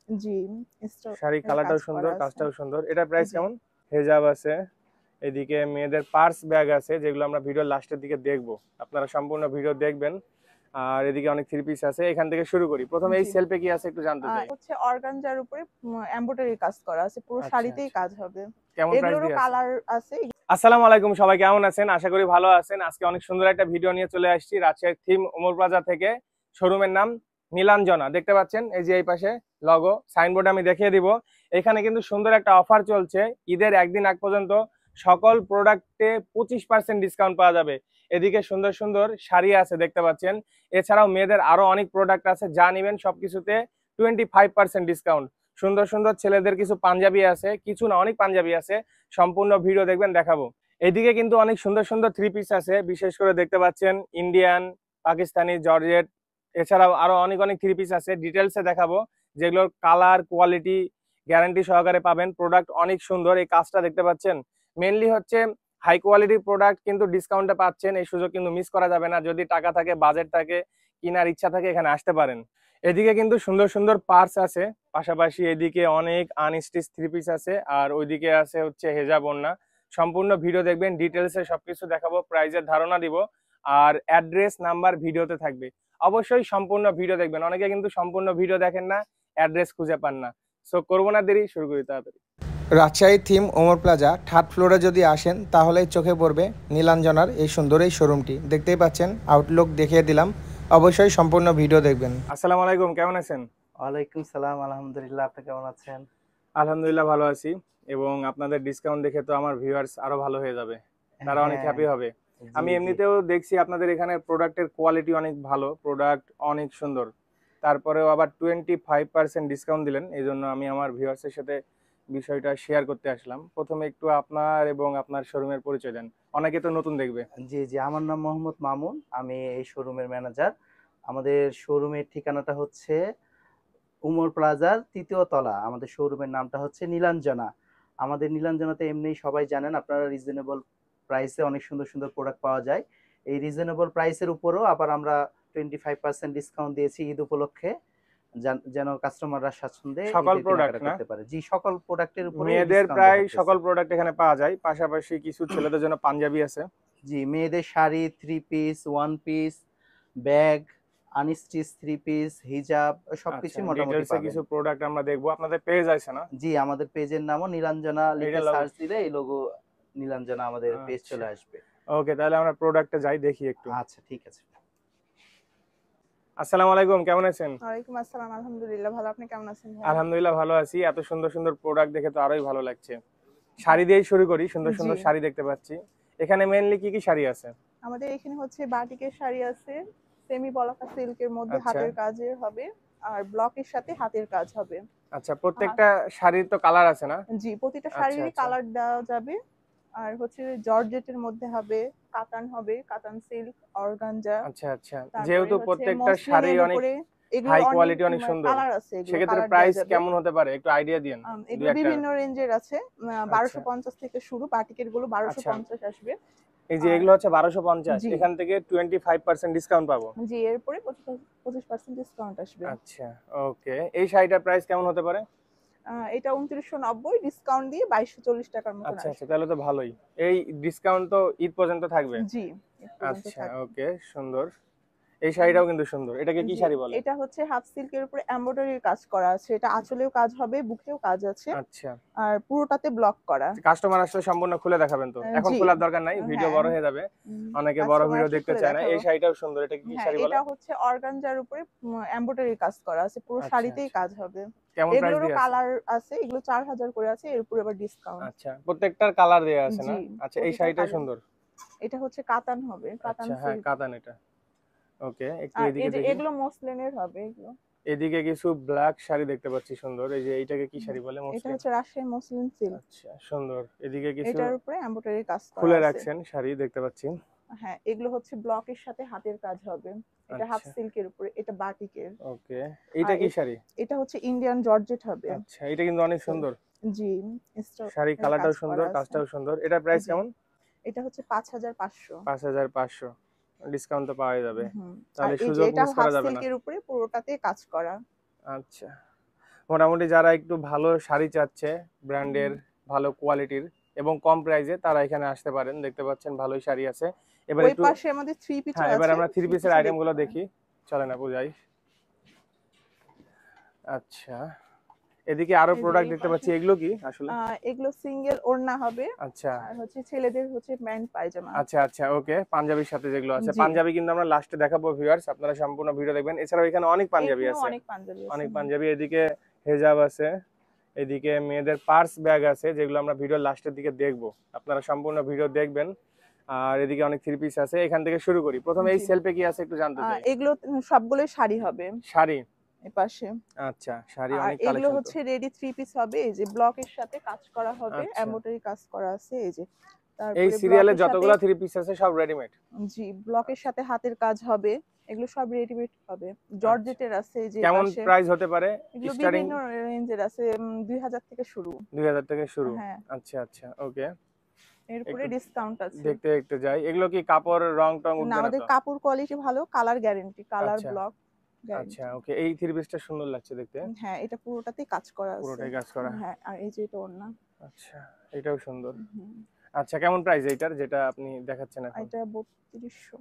জি, শাড়ি স্টোনের কাজ কালারটাও করা সুন্দর, আছে। কাজটাও সুন্দর। এটা প্রাইস জি। কেমন? হেজাব আছে, এদিকে মেয়েদের পার্স ব্যাগ আছে যেগুলো আমরা ভিডিওর লাস্টের দিকে দেখব। আপনারা সম্পূর্ণ ভিডিও দেখবেন। আর এদিকে অনেক থ্রি পিস আছে। এখান থেকে শুরু করি। প্রথমে এই জি। সেলফে কি আছে একটু জানতে চাই। হচ্ছে অর্গানজার উপরে এমব্রয়ডারি কাজ করা আছে। পুরো আচ্ছা শাড়িতেই আচ্ছা, কাজ হবে। কেমন প্রাইস এগুলোরও দিয়ে আছে? কালার আছে। আসসালামু আলাইকুম, সবাই কেমন আছেন? আশা করি ভালো আছেন। আজকে অনেক সুন্দর একটা ভিডিও নিয়ে চলে আসছি রাজশাহীর থিম ওমর প্লাজা থেকে। শোরুমের নাম নীলাঞ্জনা, দেখতে পাচ্ছেন এই যে এই পাশে লগো সাইনবোর্ড আমি দেখিয়ে দিব। এখানে কিন্তু সুন্দর একটা অফার চলছে। ঈদের একদিন আগ পর্যন্ত সকল প্রোডাক্টে 25% ডিসকাউন্ট পাওয়া যাবে। এদিকে সুন্দর সুন্দর শাড়ি আছে দেখতে পাচ্ছেন। এছাড়াও মেয়েদের আরো অনেক প্রোডাক্ট আছে, যা নিবেন সবকিছুতে 25% ডিসকাউন্ট। সুন্দর সুন্দর ছেলেদের কিছু পাঞ্জাবি আছে, কিছু না অনেক পাঞ্জাবি আছে। সম্পূর্ণ ভিডিও দেখবেন, দেখাবো। এদিকে কিন্তু অনেক সুন্দর সুন্দর থ্রি পিস আছে, বিশেষ করে দেখতে পাচ্ছেন ইন্ডিয়ান, পাকিস্তানি, জর্জেট। এছাড়াও আরো অনেক অনেক থ্রি পিস আছে, ডিটেলসে দেখাবো, যেগুলোর কালার কোয়ালিটি গ্যারান্টি সহকারে পাবেন। প্রোডাক্ট অনেক সুন্দর, এই কাজটা দেখতে পাচ্ছেন। মেনলি হচ্ছে হাই কোয়ালিটির প্রোডাক্ট কিন্তু ডিসকাউন্টে পাচ্ছেন, এই সুযোগ কিন্তু মিস করা যাবে না। যদি টাকা থাকে, বাজেট থাকে, কেনার ইচ্ছা থাকে, এখানে আসতে পারেন। এদিকে কিন্তু সুন্দর সুন্দর পার্স আছে, পাশাপাশি এদিকে অনেক আনস্টিচ থ্রি পিস আছে, আর ওইদিকে আছে হচ্ছে হেজাব ওড়না। সম্পূর্ণ ভিডিও দেখবেন, ডিটেলসে সবকিছু দেখাবো, প্রাইজের ধারণা দিব, আর অ্যাড্রেস নাম্বার ভিডিওতে থাকবে। অবশ্যই সম্পূর্ণ ভিডিও দেখবেন। অনেকে কিন্তু সম্পূর্ণ ভিডিও দেখেন না, অ্যাড্রেস খুঁজে পান না। সো করবো না দেরি, শুরু করি তাড়াতাড়ি। Rajshahi theme Omar plaza third ফ্লোরে যদি আসেন তাহলেই চোখে পড়বে নীলাঞ্জনার এই সুন্দর এই শোরুমটি। দেখতেই পাচ্ছেন, আউটলুক দেখিয়ে দিলাম। অবশ্যই সম্পূর্ণ ভিডিও দেখবেন। আসসালামু আলাইকুম, কেমন আছেন? ওয়ালাইকুম সালাম, আলহামদুলিল্লাহ। আপনি কেমন আছেন? আলহামদুলিল্লাহ ভালো আছি। এবং আপনাদের ডিসকাউন্ট দেখে তো আমার ভিউয়ার্স আরো ভালো হয়ে যাবে, তারা অনেক হ্যাঁ, হ্যাপি হবে। জি আমি জি। এমনিতেও দেখছি আপনাদের এখানে প্রোডাক্টের কোয়ালিটি অনেক ভালো, প্রোডাক্ট অনেক সুন্দর। তারপরেও আবার 25% ডিসকাউন্ট দিলেন, এই জন্য আমি আমার ভিউয়ার্সের সাথে বিষয়টা শেয়ার করতে আসলাম। প্রথমে একটু আপনার এবং আপনার শোরুমের পরিচয় দেন, অনেকে তো নতুন দেখবে। জি জি, আমার নাম মোহাম্মদ মামুন, আমি এই শোরুমের ম্যানেজার। আমাদের শোরুমের ঠিকানাটা হচ্ছে উমর প্লাজার ৩য় তলা। আমাদের শোরুমের নামটা হচ্ছে নীলাঞ্জনা। আমাদের নীলাঞ্জনাতে এমনি সবাই জানেন আপনারা রিজনেবল প্রাইসে অনেক সুন্দর সুন্দর প্রোডাক্ট পাওয়া যায়। এই রিজনেবল প্রাইসের উপরও আবার আমরা 25% ডিসকাউন্ট দিয়েছি ঈদ উপলক্ষে, যেন কাস্টমাররা স্বাচ্ছন্দ্যে সকল ঈদের প্রোডাক্ট কেনাকাটা না, করতে পারে। জি, সকল প্রোডাক্টের উপরে মেয়েদের ডিসকাউন্ট দেওয়া প্রায় থাকতেছে। সকল প্রোডাক্ট এখানে পাওয়া যায়, পাশাপাশি কিছু ছেলেদের জন্য পাঞ্জাবি আছে। জি, মেয়েদের sari, three piece, one piece, bag, unstitch three piece, হিজাব আচ্ছা, সবকিছুই মোটামুটি ডিটেলসে পাবেন। কিছু প্রোডাক্ট আমরা দেখবো। আপনাদের পেজ আছে না? জি, আমাদের পেজের নামও নীলাঞ্জনা এইটা লিখে লাগো। সার্চ দিলে এই লোগো নীলাঞ্জনা আমাদের পেজ আচ্ছা, চলে আসবে। ওকে, তাহলে আমরা প্রোডাক্টে যাই, দেখি একটু। আচ্ছা, ঠিক আছে। আসসালামু আলাইকুম, কেমন আছেন? ওয়ালাইকুম আসসালাম, আলহামদুলিল্লাহ ভালো। আপনি কেমন আছেন ভাইয়া? আলহামদুলিল্লাহ ভালো আছি। এত সুন্দর সুন্দর প্রোডাক্ট দেখে তো আরোই ভালো লাগছে। শাড়ি দিয়েই শুরু করি, সুন্দর জি। সুন্দর শাড়ি দেখতে পাচ্ছি। এখানে মেইনলি কি কি শাড়ি আছে? আমাদের এখানে হচ্ছে বাটিকের শাড়ি আছে, সেমি বলাকা সিল্কের মধ্যে আচ্ছা হাতের কাজের হবে, আর ব্লকের সাথে হাতের কাজ হবে। আচ্ছা, আর প্রত্যেকটা শাড়ির তো কালার আছে না? জি, প্রতিটা আচ্ছা শাড়িরই আচ্ছা কালার দেওয়া যাবে। আর হচ্ছে জর্জেটের মধ্যে হবে, কাতান হবে, কাতান সিল্ক, অর্গানজা। আচ্ছা আচ্ছা, তারপরে যেহেতু হচ্ছে প্রত্যেকটা শাড়ি মসলিনের অনেক উপরে। এগুলোর হাই অনেক কোয়ালিটি, অনেক সুন্দর, কালার আছে, এগুলো সেক্ষেত্রে কালার দেওয়া প্রাইস যাবে। কেমন হতে পারে একটু আইডিয়া দিন, দুই এগুলো একটা। বিভিন্ন রেঞ্জের আছে। আচ্ছা 1250 থেকে শুরু, বাটিকের গুলো আচ্ছা, 1250 আসবে। এই যে আর এগুলো হচ্ছে 1250, জি এখান থেকে 25% ডিসকাউন্ট পাবো। জি, এরপরে 25% ডিসকাউন্ট আসবে। আচ্ছা, ওকে, এই শাড়িটার প্রাইস কেমন হতে পারে? এটা 2990, ডিসকাউন্ট দিয়ে 2240 টাকার মতন আচ্ছা আচ্ছা, আসবে। তাহলে তো ভালোই। এই ডিসকাউন্ট তো ঈদ পর্যন্ত থাকবে? জি, এ পর্যন্ত আচ্ছা, থাকবে। ওকে, সুন্দর। এই শাড়িটাও কিন্তু সুন্দর, এটাকে কি জি, শাড়ি বলে? এটা হচ্ছে হাফ সিল্কের উপরে এমব্রয়ডারির কাজ করা আছে। এটা আঁচলেও কাজ হবে, বুকেও কাজ আছে। আচ্ছা, আর পুরোটাতে ব্লক করা। কাস্টমার আসলে সম্পূর্ণ খুলে দেখাবেন তো? এখন জি, খোলার দরকার নাই, ভিডিও হ্যাঁ। বড় হয়ে যাবে। অনেকে বড় কাস্টমার ভিডিও আসলে দেখতে খুলে চায় না। দেখাবো। এই শাড়িটাও সুন্দর, এটাকে কি হ্যাঁ, শাড়ি বলে? এটা হচ্ছে অর্গানজার উপরে এমব্রয়ডারি কাজ করা আছে। পুরো আচ্ছা শাড়িতেই আচ্ছা, কাজ হবে। কেমন প্রাইস এগুলোরও দিয়ে আছে? কালার আছে, এগুলো 4000 করে আছে, এর উপরে আবার ডিসকাউন্ট। আচ্ছা, প্রত্যেকটার কালার দেয়া আছে জি, না? আচ্ছা, এই প্রতিটা শাড়িটাও কালার। সুন্দর। এটা হচ্ছে কাতান হবে, কাতান আচ্ছা, হ্যাঁ, সিল্ক। কাতান এটা। ওকে, একটু আর এদিকে এই যে দেখি। এগুলো মসলিনের হবে এগুলো। এদিকে কিছু ব্ল্যাক শাড়ি দেখতে পাচ্ছি সুন্দর, এই যে এইটাকে কি হুম, শাড়ি বলে? এটা মসলিন। হচ্ছে রাজশাহী মসলিন সিল্ক। আচ্ছা, সুন্দর। এদিকে কিছু এটার উপরে এমব্রয়ডারি কাজ করা খুলে আছে। রাখছেন শাড়ি দেখতে পাচ্ছি। হ্যাঁ, এগুলো হচ্ছে ব্লকের সাথে হাতের কাজ হবে। এটা হাফ আচ্ছা, সিল্কের উপরে, এটা বাটিকের। ওকে, এইটা আর কি শাড়ি? এটা হচ্ছে ইন্ডিয়ান জর্জেট হবে। আচ্ছা, এটা কিন্তু অনেক তো সুন্দর। জি, শাড়ি স্টোনের কাজ কালারটাও করা সুন্দর, আছে। কাজটাও সুন্দর। এটার প্রাইস জি, কেমন? এটা হচ্ছে 5500। 5500, ডিসকাউন্ট তো পাওয়া যাবে, হুম। আর তাহলে এই যে সুযোগ এটা মিস হাফ করা যাবে না। সিল্কের উপরে পুরোটাতে কাজ করা। আচ্ছা, মোটামুটি যারা একটু ভালো শাড়ি চাচ্ছে ব্র্যান্ডের, ভালো কোয়ালিটির এবং কম প্রাইসে, তারা এখানে আসতে পারেন। দেখতে পাচ্ছেন ভালোই শাড়ি আছে। এবার ওই একটু, পাশে আমাদের থ্রি পিসও হ্যাঁ এবার আছে, আমরা থ্রি থ্রি পিসের পিসও আইটেম গুলো দেখতে পারেন। দেখি, চলেন আপু যাই। আচ্ছা, এদিকে আরো এই যে প্রোডাক্ট এই দেখতে পাশে পাচ্ছি, এগুলো কি আসলে? এগুলো সিঙ্গেল ওড়না হবে, আচ্ছা আর হচ্ছে ছেলেদের হচ্ছে প্যান্ট পায়জামা। আচ্ছা আচ্ছা, ওকে। পাঞ্জাবির সাথে যেগুলো আছে, জি, পাঞ্জাবি কিন্তু আমরা লাস্টে দেখাবো ভিউয়ার্স, আপনারা সম্পূর্ণ ভিডিও দেখবেন। এছাড়াও এখানে অনেক পাঞ্জাবি এখানেও আছে, অনেক পাঞ্জাবি আছে। অনেক পাঞ্জাবি। এদিকে হেজাব আছে, এদিকে মেয়েদের পার্স ব্যাগ আছে, যেগুলো আমরা ভিডিও লাস্টের দিকে দেখবো, আপনারা সম্পূর্ণ ভিডিও দেখবেন। আর এদিকে অনেক থ্রি পিস আছে। এখান থেকে শুরু করি, প্রথমে এই জি, সেলফে কি আছে একটু জানতে চাই। এগুলো সবগুলোই শাড়ি হবে শাড়ি, এই পাশে। আচ্ছা শাড়ি আর অনেক এগুলো কালেকশন তো। হচ্ছে রেডি থ্রি পিস হবে, এই যে ব্লকের সাথে কাজ করা হবে, আচ্ছা, এমব্রয়ডারি কাজ করা আছে এই যে। এই তারপরে সিরিয়ালে ব্লকের সাথে, যতগুলো থ্রি পিস আছে সব রেডিমেড? জি, ব্লকের সাথে হাতের কাজ হবে, এগুলো সব রেডিমেড হবে। জর্জেটের আছে এই যে কেমন পাশে। প্রাইস হতে পারে? এগুলো স্টার্টিং বিভিন্ন রেঞ্জের আছে, 2000 থেকে শুরু। 2000 থেকে শুরু? হ্যাঁ, আচ্ছা আচ্ছা, ওকে। এরপরে একটু ডিসকাউন্ট আছে। দেখতে দেখতে যাই, এগুলো কি কাপড় রং টং না, উঠবে না আমাদের তো? কাপড় কোয়ালিটি ভালো, কালার গ্যারেন্টি, কালার আচ্ছা ব্লক আচ্ছা, গ্যারেন্টি। ওকে। এই থ্রি পিসটা সুন্দর লাগছে দেখতে, হ্যাঁ, এটা পুরোটাতেই কাজ করা আছে। পুরোটাই কাজ করা। হ্যাঁ, আর এই যে এটা ওড়না। আচ্ছা, এটাও সুন্দর। হুম, আচ্ছা, কেমন প্রাইস এইটার যেটা আপনি দেখাচ্ছেন এখন? এটা 3200।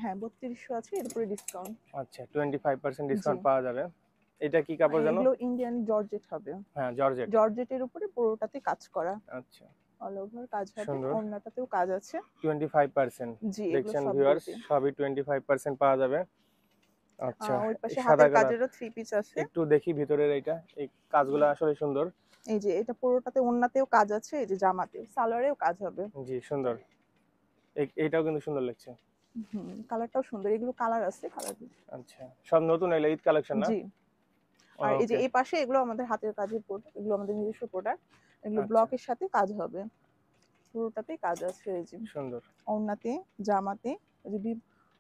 হ্যাঁ, 3200 আছে, এরপরে ডিসকাউন্ট। আচ্ছা, 25% জি, ডিসকাউন্ট পাওয়া যাবে। এটা কি কাপড় জানো? এগুলো ইন্ডিয়ান জর্জেট হবে। হ্যাঁ, জর্জেট। জর্জেটের উপরে পুরোটাতে কাজ করা, আচ্ছা, অল ওভার কাজ হবে, সুন্দর। ওড়নাটাতেও কাজ আছে। 25%, জি, এগুলো দেখছেন ভিউয়ার্স, সবগুলোতে। সবই 25% পাওয়া যাবে। আচ্ছা, ওই এই পাশে সাদা হাতের কালার, কাজেরও থ্রি পিস আছে। একটু দেখি ভিতরের এইটা, এই কাজগুলো আসলে সুন্দর। এই যে এটা পুরোটাতে ওড়নাতেও কাজ আছে, এই যে জামাতেও সালোয়ারেও কাজ হবে। জি, সুন্দর। এইটাও কিন্তু সুন্দর লাগছে। হুম, কালারটাও সুন্দর, এগুলো কালার আছে, কালার। আচ্ছা, সব নতুন এলো, ঈদ কালেকশন না? জি, আর এই যে ওকে, এই পাশে এগুলো আমাদের হাতের কাজের প্রোডাক্ট, এগুলো আমাদের নিজস্ব প্রোডাক্ট। এগুলো আচ্ছা, ব্লকের সাথে কাজ হবে, পুরোটাতেই কাজ আছে এই যে। সুন্দর। ওড়নাতে, জামাতে, এই যে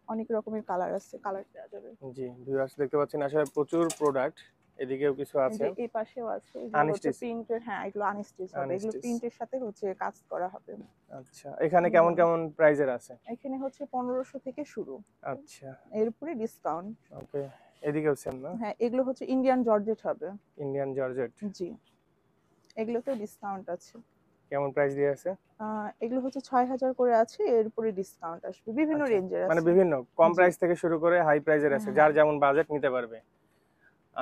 অনেক রকমের কালার আছে, কালার দেওয়া যাবে। জি ভিউয়ার্স, দেখতে পাচ্ছেন আসলে প্রচুর প্রোডাক্ট। এদিকেও কিছু এই আছে যে এই পাশেও আছে, এগুলো হচ্ছে আনস্টিচ, প্রিন্টের। হ্যাঁ, এগুলো আনস্টিচ হবে, এগুলো আনস্টিচ। প্রিন্টের সাথে হচ্ছে কাজ করা হবে। আচ্ছা, এখানে কেমন কেমন প্রাইজের আছে? এখানে হচ্ছে 1500 থেকে শুরু, আচ্ছা, এরপরে ডিসকাউন্ট। ওকে। এদিকেও সেম না? হ্যাঁ, এগুলো হচ্ছে ইন্ডিয়ান জর্জেট হবে। ইন্ডিয়ান জর্জেট, জি, এগুলোতেও ডিসকাউন্ট আছে। কেমন প্রাইস দিয়ে আছে? এগুলো হচ্ছে 6000 করে আছে, এরপরে ডিসকাউন্ট আসবে, বিভিন্ন আচ্ছা, রেঞ্জের মানে আছে। বিভিন্ন কম জি, প্রাইস থেকে শুরু করে হাই প্রাইজের আছে, যার হ্যাঁ, যেমন বাজেট নিতে পারবে।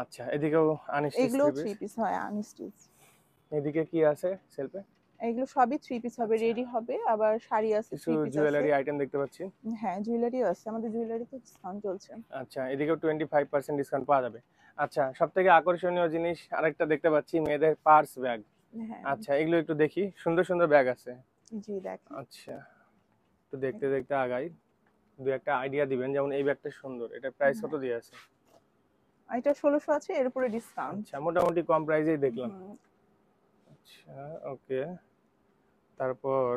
আচ্ছা, এদিকেও আনস্টিচ এগুলো থ্রি থ্রি পিস। পিস হয় আনস্টিচ। এদিকে কি আছে সেলফে? এগুলো সবই থ্রি পিস হবে, আচ্ছা, রেডি হবে, আবার শাড়ি আছে, কিছু থ্রি পিস আছে। জুয়েলারি আইটেম দেখতে পাচ্ছি। হ্যাঁ, জুয়েলারিও আছে, আমাদের জুয়েলারিতে ডিসকাউন্ট চলছে। আচ্ছা, এদিকেও 25% ডিসকাউন্ট পাওয়া যাবে। আচ্ছা, সব থেকে আকর্ষণীয় জিনিস আরেকটা দেখতে পাচ্ছি, মেয়েদের পার্স ব্যাগ। হ্যাঁ, আচ্ছা, এগুলো একটু দেখি, সুন্দর সুন্দর ব্যাগ আছে। জি দেখেন। আচ্ছা, একটু দেখতে দেখতে আগাই, দু একটা আইডিয়া দিবেন, যেমন এই ব্যাগটা সুন্দর, এটা প্রাইস কত দিয়ে আছে? এটা 1600 আছে, এরপরে ডিসকাউন্ট। আচ্ছা, মোটামুটি কম প্রাইসেই দেখলাম। আচ্ছা, ওকে। তারপর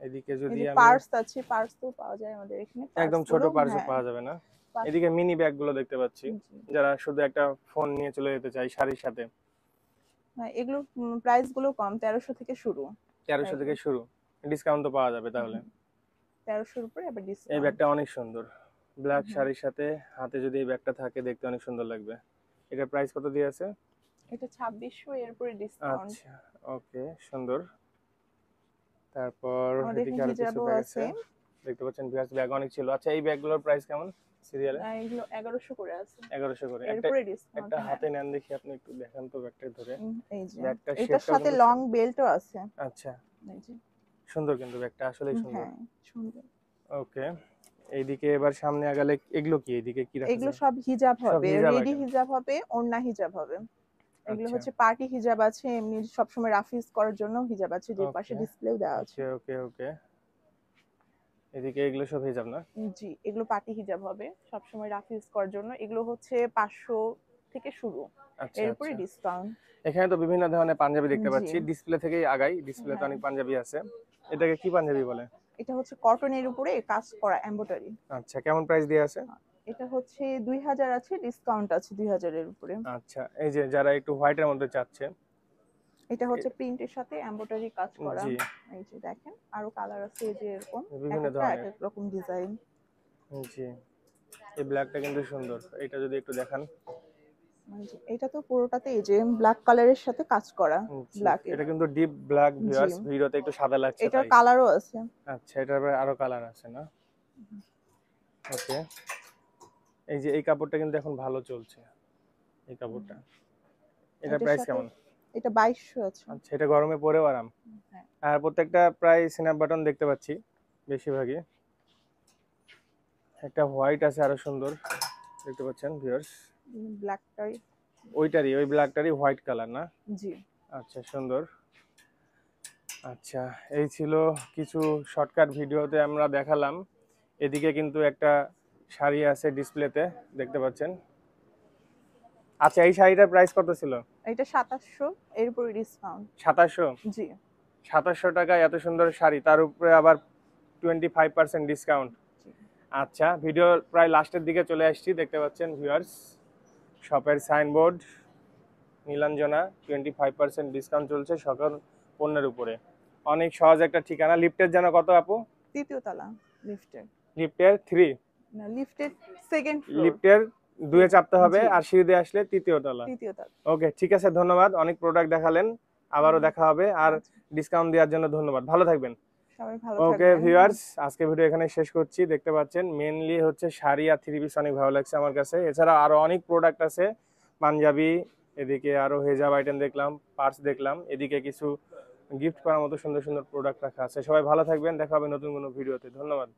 এদিকে এই যদি যে আমি পার্স আছে, পার্স তো পাওয়া যায় আমাদের এখানে, পার্স একদম ছোট গুলো। পার্সও হ্যাঁ, পাওয়া যাবে না? পার্স। এদিকে মিনি ব্যাগ গুলো দেখতে পাচ্ছি, জি, যারা শুধু একটা ফোন নিয়ে চলে যেতে চায় শাড়ির সাথে। হ্যাঁ, এগুলো প্রাইস গুলো কম, 1300 থেকে শুরু। 1300 থেকে শুরু, ডিসকাউন্ট তো পাওয়া যাবে তাহলে। 1300-র উপরে আবার এই ডিসকাউন্ট। ব্যাগটা অনেক সুন্দর, ব্ল্যাক শাড়ির সাথে হাতে যদি এই ব্যাগটা থাকে দেখতে অনেক সুন্দর লাগবে। এটার প্রাইস কত দিয়ে আছে? এটা 2600, এরপরে ডিসকাউন্ট। আচ্ছা, ওকে, সুন্দর। তারপর আমাদের এদিকে এখানে আরো কিছু হিজাবও ব্যাগ আছে, আছে। দেখতে পাচ্ছেন ভিউয়ার্স, ব্যাগ অনেক ছিল। আচ্ছা, এই ব্যাগগুলোর প্রাইস কেমন সিরিয়ালে? এগুলো 1100 করে আছে, 1100 করে। একটা এরপরে ডিসকাউন্ট। একটা হ্যাঁ, হাতে নেন দেখি, আপনি একটু দেখান তো ব্যাগটা ধরে। এই যে ব্যাগটার এটার শেপটাও সাথে কিন্তু লং বেল্টও আছে। আচ্ছা, এই যে, সুন্দর কিন্তু ব্যাগটা আসলেই সুন্দর। হ্যাঁ, সুন্দর। ওকে, এইদিকে এবার সামনে আগালে এগুলো কি, এইদিকে কি রাখা এগুলো যায়? সব হিজাব সব হবে, হিজাব রেডি আইটেম। হিজাব হবে, ওড়না হিজাব হবে। এগুলো আচ্ছা, হচ্ছে পার্টি হিজাব আছে, এমনি সবসময় রাফিজ করার জন্য হিজাব আছে, যে পাশে ওকে ডিসপ্লেও দেওয়া আছে। ওকে ওকে ওকে। এদিকে এগুলো সব হিজাব না? জি, এগুলো পার্টি হিজাব হবে, সবসময় রাফিজ করার জন্য। এগুলো হচ্ছে 500 থেকে শুরু, আচ্ছা এরপরে আচ্ছা, ডিসকাউন্ট। এখানে তো বিভিন্ন ধরনের পাঞ্জাবি দেখতে জি, পাচ্ছি, ডিসপ্লে থেকেই আগাই, ডিসপ্লেতে হ্যাঁ, অনেক পাঞ্জাবি আছে। এটাকে কি পাঞ্জাবি বলে? এটা হচ্ছে কটনের উপরে কাজ করা এমব্রয়ডারি। আচ্ছা, কেমন প্রাইস দিয়ে আছে? এটা হচ্ছে 2000 আছে, ডিসকাউন্ট আছে 2000 এর উপরে। আচ্ছা, এই যে যারা একটু হোয়াইটের মধ্যে চাচ্ছে, এটা হচ্ছে প্রিন্টের সাথে এমব্রয়ডারি কাজ করা। জি, এই যে দেখেন, আরো কালার আছে, এই যে এরকম এক বিভিন্ন একটা এক ধরনের, এক রকম ডিজাইন। জি। এই ব্ল্যাকটা কিন্তু সুন্দর, এটা যদি একটু দেখান। এটা তো পুরোটাতে এই যে ব্ল্যাক কালারের সাথে কাজ করা, ব্ল্যাক এটা কিন্তু ডিপ ব্ল্যাক ভিউয়ার্স, জি। ভিডিওতে একটু সাদা লাগছে এটার তাই। কালারও আছে। আচ্ছা, এটার আরো কালার আছে না? ওকে, এই যে এই কাপড়টা কিন্তু এখন ভালো চলছে, এই কাপড়টা। এটা এটার প্রাইস সাথে কেমন? এটা 2200 আছে। আচ্ছা, এটা গরমে পরেও আরাম। হ্যাঁ। আর প্রত্যেকটা প্রায় স্ন্যাপ বাটন দেখতে পাচ্ছি বেশিরভাগই। একটা হোয়াইট আছে আরো সুন্দর, দেখতে পাচ্ছেন ভিউয়ার্স। ব্ল্যাকটাই। ওই ব্ল্যাকটারই হোয়াইট কালার না? জি। আচ্ছা, সুন্দর। আচ্ছা, এই ছিল কিছু শর্টকাট ভিডিওতে আমরা দেখালাম। এদিকে কিন্তু একটা শাড়ি আছে ডিসপ্লেতে, দেখতে পাচ্ছেন। আচ্ছা, এই শাড়িটার প্রাইস কত ছিল? এটা 2700, এর উপরে ডিসকাউন্ট। 2700? জি। 2700 টাকায় এত সুন্দর শাড়ি, তার উপরে আবার 25% ডিসকাউন্ট। আচ্ছা, ভিডিও প্রায় লাস্টের দিকে চলে আসছি, দেখতে পাচ্ছেন ভিউয়ার্স। শপের সাইনবোর্ড, নীলাঞ্জনা 25% ডিসকাউন্ট চলছে সকল পণ্যের উপরে। অনেক সহজ একটা ঠিকানা। লিফটের যেন কত আপু? 3য় তলা লিফটের। লিফটের 3? না, লিফটের 2nd ফ্লোর। লিফটের 2 এ চাপতে হবে, জি। আর সিঁড়ি দিয়ে আসলে 3য় তলা। 3য় তলা। ওকে, ঠিক আছে, ধন্যবাদ। অনেক প্রোডাক্ট দেখালেন, আবারও দেখা হবে। আর ডিসকাউন্ট দেওয়ার জন্য ধন্যবাদ, ভালো থাকবেন। সবাই ভালো ওকে থাকবেন। ভিউয়ার্স, আজকে ভিডিও এখানে শেষ করছি। দেখতে পাচ্ছেন মেইনলি হচ্ছে শাড়ি আর থ্রি পিস অনেক ভালো লাগছে আমার কাছে। এছাড়া আরো অনেক প্রোডাক্ট আছে, পাঞ্জাবি, এদিকে আরো হেজাব আইটেম দেখলাম, পার্স দেখলাম, এদিকে কিছু গিফট করার মতো সুন্দর সুন্দর প্রোডাক্ট রাখা আছে। সবাই ভালো থাকবেন, দেখা হবে নতুন কোনো ভিডিওতে। ধন্যবাদ।